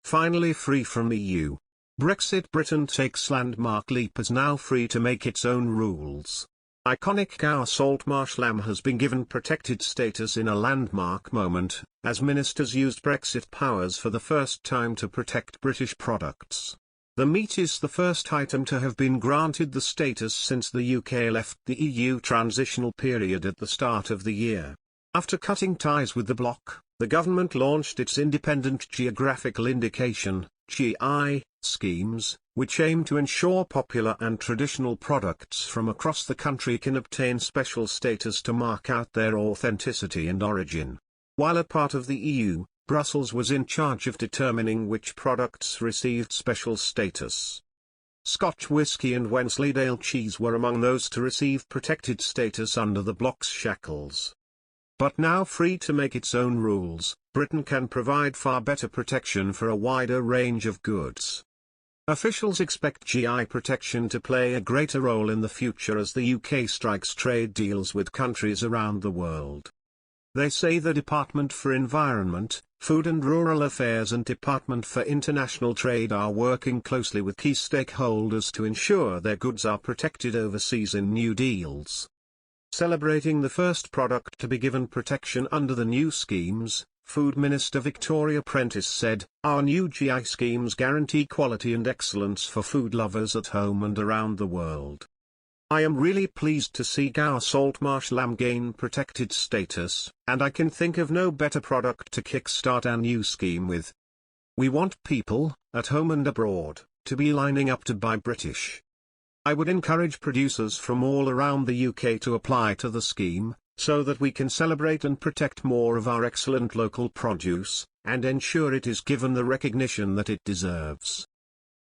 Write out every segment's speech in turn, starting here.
finally free from EU Brexit. Britain takes landmark leap as now free to make its own rules. Iconic Gower salt marsh lamb has been given protected status in a landmark moment, as ministers used Brexit powers for the first time to protect British products. The meat is the first item to have been granted the status since the UK left the EU transitional period at the start of the year. After cutting ties with the bloc, the government launched its Independent Geographical Indication (GI) schemes, which aim to ensure popular and traditional products from across the country can obtain special status to mark out their authenticity and origin. While a part of the EU, Brussels was in charge of determining which products received special status. Scotch whisky and Wensleydale cheese were among those to receive protected status under the bloc's shackles. But now free to make its own rules, Britain can provide far better protection for a wider range of goods. Officials expect GI protection to play a greater role in the future as the UK strikes trade deals with countries around the world. They say the Department for Environment, Food and Rural Affairs and Department for International Trade are working closely with key stakeholders to ensure their goods are protected overseas in new deals. Celebrating the first product to be given protection under the new schemes, Food Minister Victoria Prentice said, "Our new GI schemes guarantee quality and excellence for food lovers at home and around the world. I am really pleased to see Gower salt marsh lamb gain protected status, and I can think of no better product to kickstart our new scheme with. We want people, at home and abroad, to be lining up to buy British. I would encourage producers from all around the UK to apply to the scheme, so that we can celebrate and protect more of our excellent local produce, and ensure it is given the recognition that it deserves."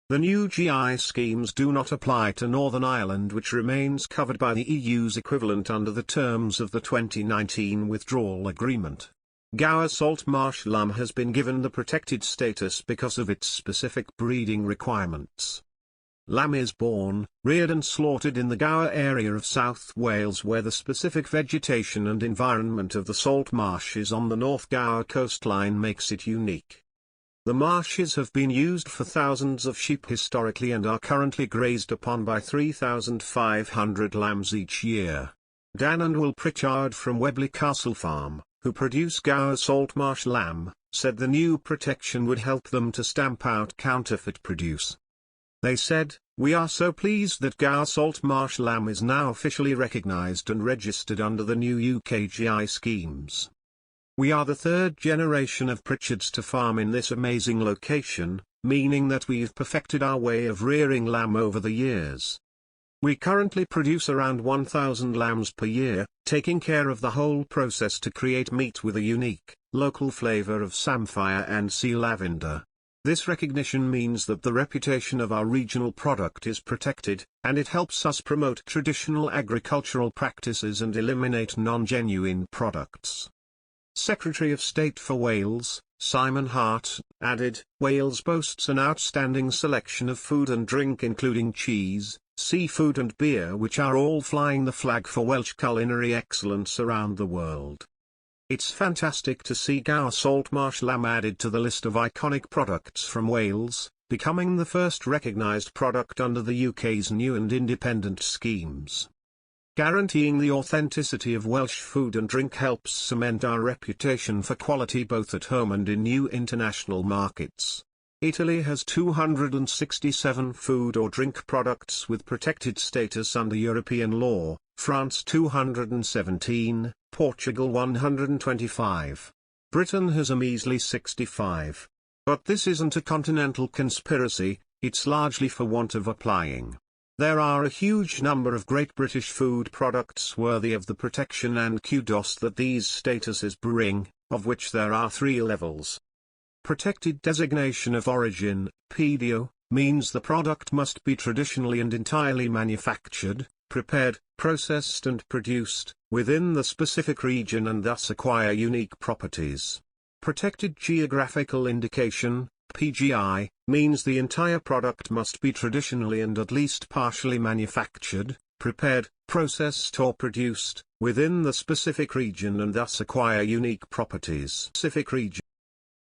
The new GI schemes do not apply to Northern Ireland, which remains covered by the EU's equivalent under the terms of the 2019 withdrawal agreement. Gower salt marsh lamb has been given the protected status because of its specific breeding requirements. Lamb is born, reared and slaughtered in the Gower area of South Wales, where the specific vegetation and environment of the salt marshes on the North Gower coastline makes it unique. The marshes have been used for thousands of sheep historically and are currently grazed upon by 3,500 lambs each year. Dan and Will Pritchard from Webley Castle Farm, who produce Gower salt marsh lamb, said the new protection would help them to stamp out counterfeit produce. They said, "We are so pleased that Gower salt marsh lamb is now officially recognised and registered under the new UK GI schemes. We are the third generation of Pritchards to farm in this amazing location, meaning that we've perfected our way of rearing lamb over the years. We currently produce around 1,000 lambs per year, taking care of the whole process to create meat with a unique, local flavour of samphire and sea lavender. This recognition means that the reputation of our regional product is protected, and it helps us promote traditional agricultural practices and eliminate non-genuine products." Secretary of State for Wales, Simon Hart, added, "Wales boasts an outstanding selection of food and drink including cheese, seafood and beer, which are all flying the flag for Welsh culinary excellence around the world. It's fantastic to see Gower salt marsh lamb added to the list of iconic products from Wales, becoming the first recognised product under the UK's new and independent schemes. Guaranteeing the authenticity of Welsh food and drink helps cement our reputation for quality both at home and in new international markets. Italy has 267 food or drink products with protected status under European law, France 217, Portugal 125. Britain has a measly 65. But this isn't a continental conspiracy, it's largely for want of applying. There are a huge number of great British food products worthy of the protection and kudos that these statuses bring, of which there are 3 levels. Protected Designation of Origin, PDO, means the product must be traditionally and entirely manufactured, prepared, processed and produced, within the specific region and thus acquire unique properties. Protected Geographical Indication, PGI, means the entire product must be traditionally and at least partially manufactured, prepared, processed or produced, within the specific region and thus acquire unique properties. Specific region.